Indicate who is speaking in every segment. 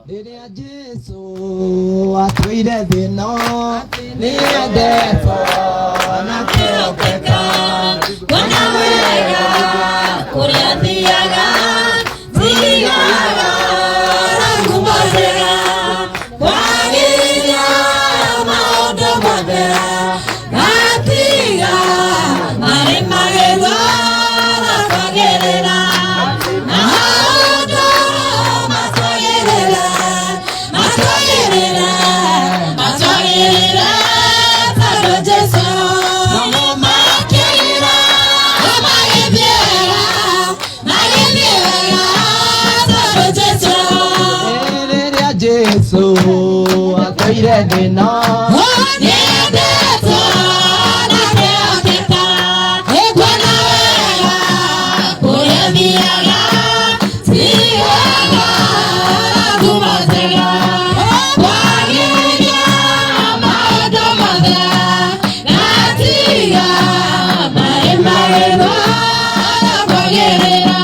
Speaker 1: Rĩrĩa Jesũ atũire thĩ ĩno nĩendetwo na kĩhokeka,
Speaker 2: kuona wega kũrĩa thiaga thiaga na ngumo njega, kwagĩrĩria maũndũ mothe gatiga marĩ magego na kwagĩrĩra na maũndũ matwagĩrĩra tondũ Jesũ
Speaker 1: Jesũ atũire thĩ ĩno
Speaker 2: nĩendetwo na kĩhokeka, kuona wega kũrĩa thiaga thiaga na ngumo njega, kwagĩrĩria maũndũ mothe gatiga marĩ magego na kwagĩrĩra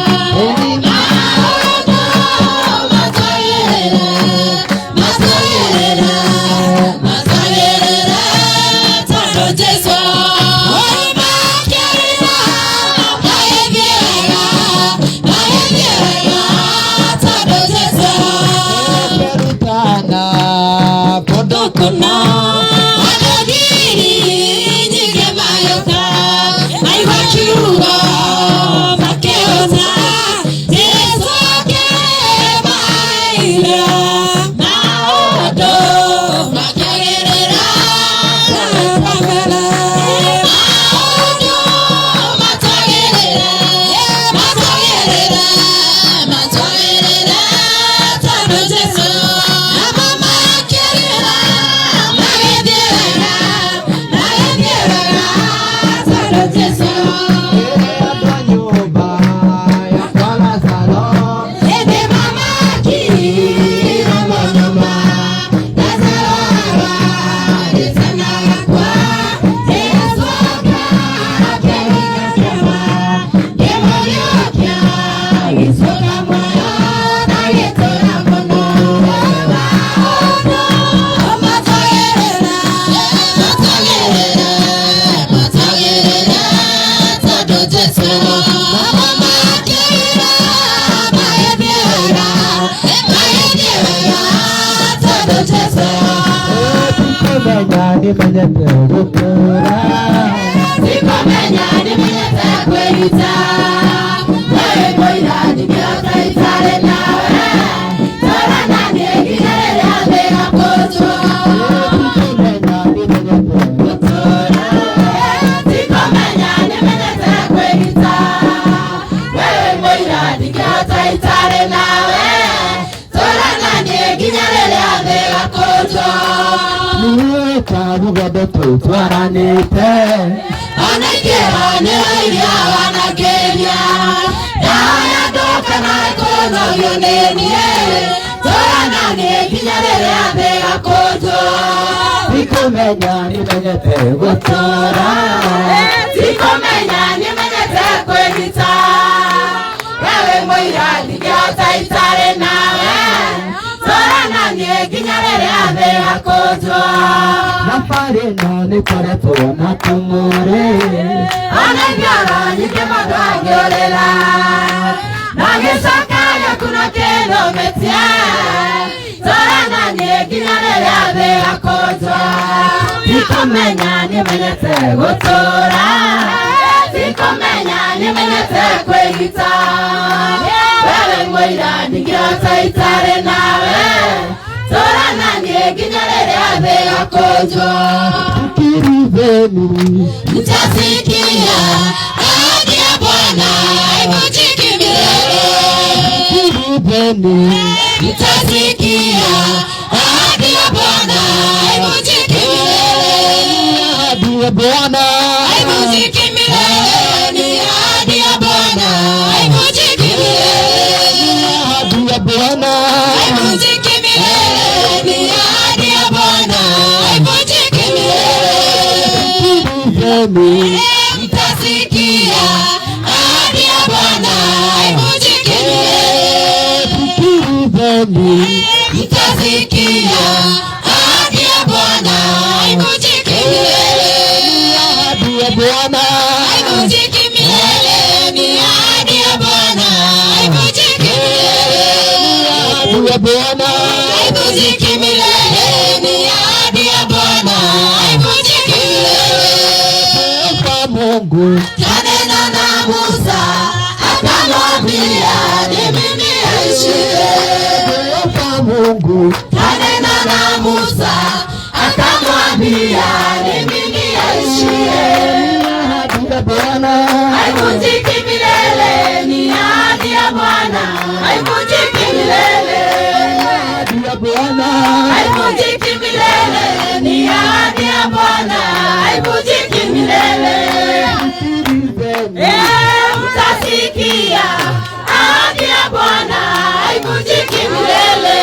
Speaker 1: nimenyete gũtũũra,
Speaker 2: sikomenya nimenyete kwĩruta, wewe mũira ndingĩhota itarĩ nawe, tũũra na niĩ nginya rĩrĩa thĩ ĩgakũnjwo.
Speaker 1: sikomenya nimenyete
Speaker 2: gũtũũra, sikomenya nimenyete kwĩruta, wewe mũira ndingĩhota itarĩ nawe, tũũra na niĩ nginya rĩrĩa thĩ ĩgakũnjwo.
Speaker 1: Kabugodo tutwaranĩte
Speaker 2: ona ingĩra nĩyo iria wanageria, ndaya ndoka na kũnogio nĩ niĩ, tũũra na niĩ nginya rĩrĩa thĩ ĩgakũnjwo.
Speaker 1: sikomenya nimenyete gũtũũra,
Speaker 2: sikomenya nimenyete kwĩruta, wewe mũira ndingĩhota itarĩ nawe, tũũra na niĩ nginya rĩrĩa thĩ ĩgakũnjwo.
Speaker 1: thabarĩ ĩno nĩkoretwo na tũng'ũrĩ,
Speaker 2: ona ingĩora nyingĩ mũndũ angĩũrĩra, na gĩcoka gĩkuno kĩnũmĩtie, tũũra na niĩ nginya rĩrĩa thĩ ĩgakũnjwo. sikomenya nimenyete gũtũũra, sikomenya nimenyete kwĩruta, wewe mũira ndingĩhota itarĩ nawe, tũũra na niĩ nginya rĩrĩa thĩ ĩgakũnjwo.
Speaker 1: Sikilizeni,
Speaker 2: mtasikia ahadi ya Bwana haivunjiki milele.
Speaker 1: sikilizeni,
Speaker 2: Mtasikia ahadi ya Bwana haivunjiki milele.
Speaker 1: ahadi ya Bwana
Speaker 2: Haivunjiki milele, ni ahadi ya Bwana haivunjiki milele.
Speaker 1: ahadi ya Bwana
Speaker 2: Haivunjiki milele, ni ahadi ya Bwana haivunjiki milele.
Speaker 1: sikilizeni,
Speaker 2: Mtasikia ahadi ya Bwana haivunjiki milele.
Speaker 1: sikilizeni,
Speaker 2: mtasikia ahadi ya Bwana haivunjiki milele. Ahadi ya Bwana haivunjiki milele, ni ahadi ya Bwana haivunjiki milele. Ahadi ya Bwana haivunjiki milele, ni ahadi ya Bwana haivunjiki milele. Kwa Mungu kanena na Musa akamwambia ni mimi aishiye. Kwa Mungu kanena na Musa akamwambia ni mimi aishiye. Ahadi ya Bwana haivunjiki milele, ni ahadi ya Bwana haivunjiki milele. Ahadi ya Bwana haivunjiki milele, ni ahadi ya Bwana haivunjiki milele. Mtasikia ahadi ya Bwana haivunjiki milele.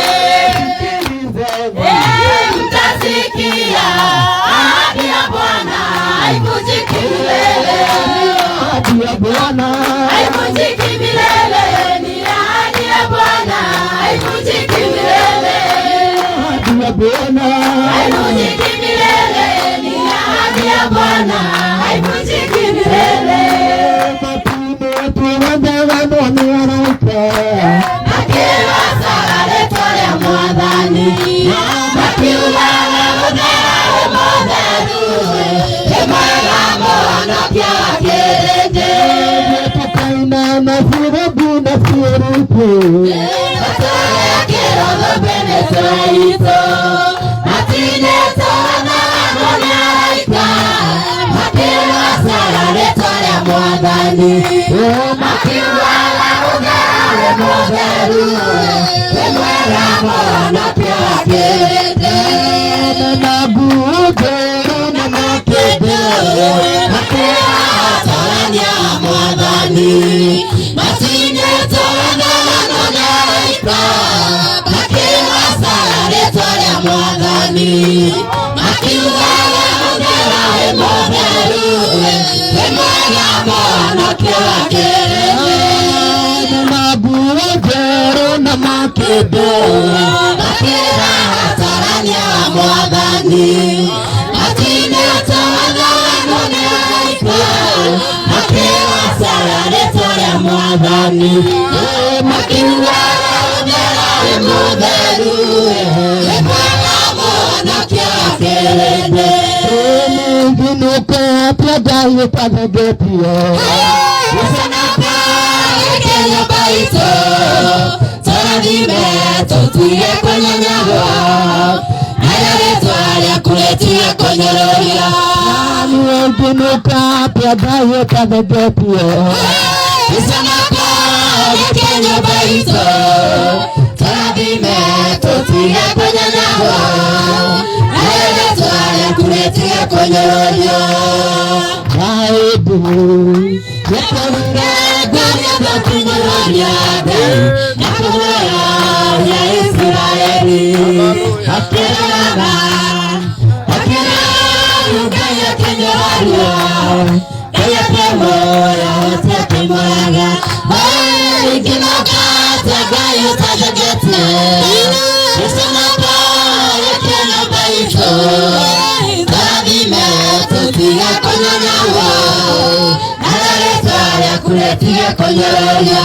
Speaker 2: Mtasikia ahadi ya Bwana haivunjiki milele. Ahadi ya Bwana haivunjiki milele, ni ahadi ya Bwana haivunjiki milele. Ahadi ya Bwana haivunjiki milele, ni ahadi ya Bwana haivunjiki milele. Akiwa sala tole mwadhani akiulala udhare modharue emara mono kia kerete tukaina na furubu na furubu atole kirogo benesoito atineto na anonyaraika akiwa sala tole mwadhani akiulala udhare modharue emara mono kia kerete nabuke na makede akiwa atarania mwadhani matineto na anonyaraika akiwa sala tole mwadhani akiulala udhare modharue emara mono kia kerete nabuke na makede akiwa atarania mwadhani matineto na anonyaraika akiwa sala tole mwadhani makiulala udhare modharue emara mono kia kerete Mungunuka padayo padagepio Usanapa ekenya baito Taradime totuye kwenye nyawa Ayaretwa ya kuletia kwenye loria Mungunuka padayo padagepio Usanapa ekenya baito Taradime totuye kwenye nyawa Ayaretwa ya kuletia kwenye loria Aibu Yakamura Ganya za kwenye loria Yakamura ya Israeli Akiraba Ugaya kwenye loria Kaya kemo ya wote kimoraga Ikinoka tagayo tajagete Isanapa Yakenya baito Taradime tutia kwenye nyawa Analeta ya kuletia kwenye loria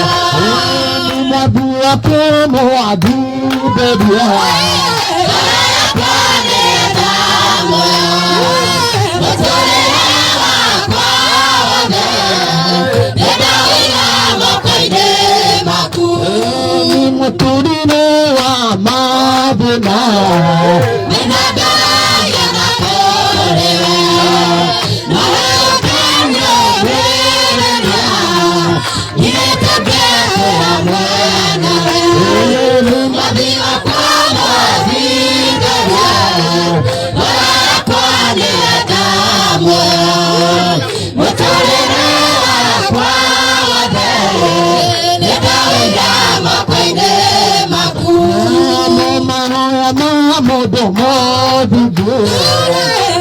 Speaker 2: Ni mabu wako mwabu bebia Kaya kwane damu Motolewa kwa wade Nedawina mokoide maku Ni muturine wa mabuna Minadaya na korewe Mahokanya wenena Nimetebeke ya mwenawe Mwadhiwa kwa mwadhigaja Wala kwa nedamu Mutolewa kwa wade Nedawina mokoide maku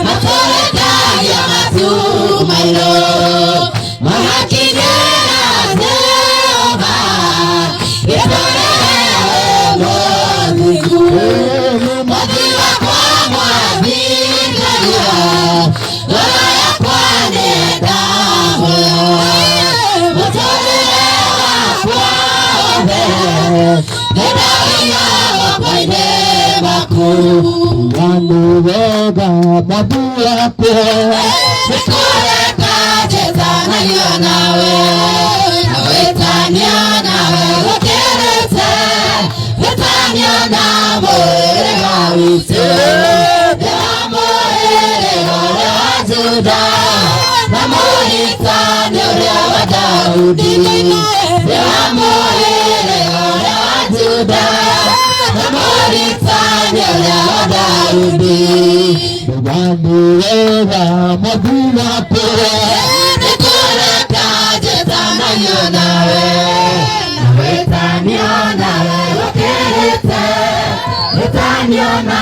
Speaker 2: Matoleka ya matumailo Mahakigera Zehova Yetolewe mozigu Mwadhiwa kwa mwadhiwa Dora ya kwane damu Mutolewa kwa obe Nedawia wapaide baku
Speaker 1: Wanu wega mwadhiwa kwa
Speaker 2: Nikureka cheza na yonawe Nawetania nawe ukerete Wetania na mwere wawise Dewa mwere ore wa Juda Na muhitani ore wa Daudi Dewa mwere ore wa Juda Na muhitani ore wa Daudi
Speaker 1: Wanu wega mwadhiwa kwa
Speaker 2: Nikureka cheza na yonawe Nawetania nawe ukerete Wetania na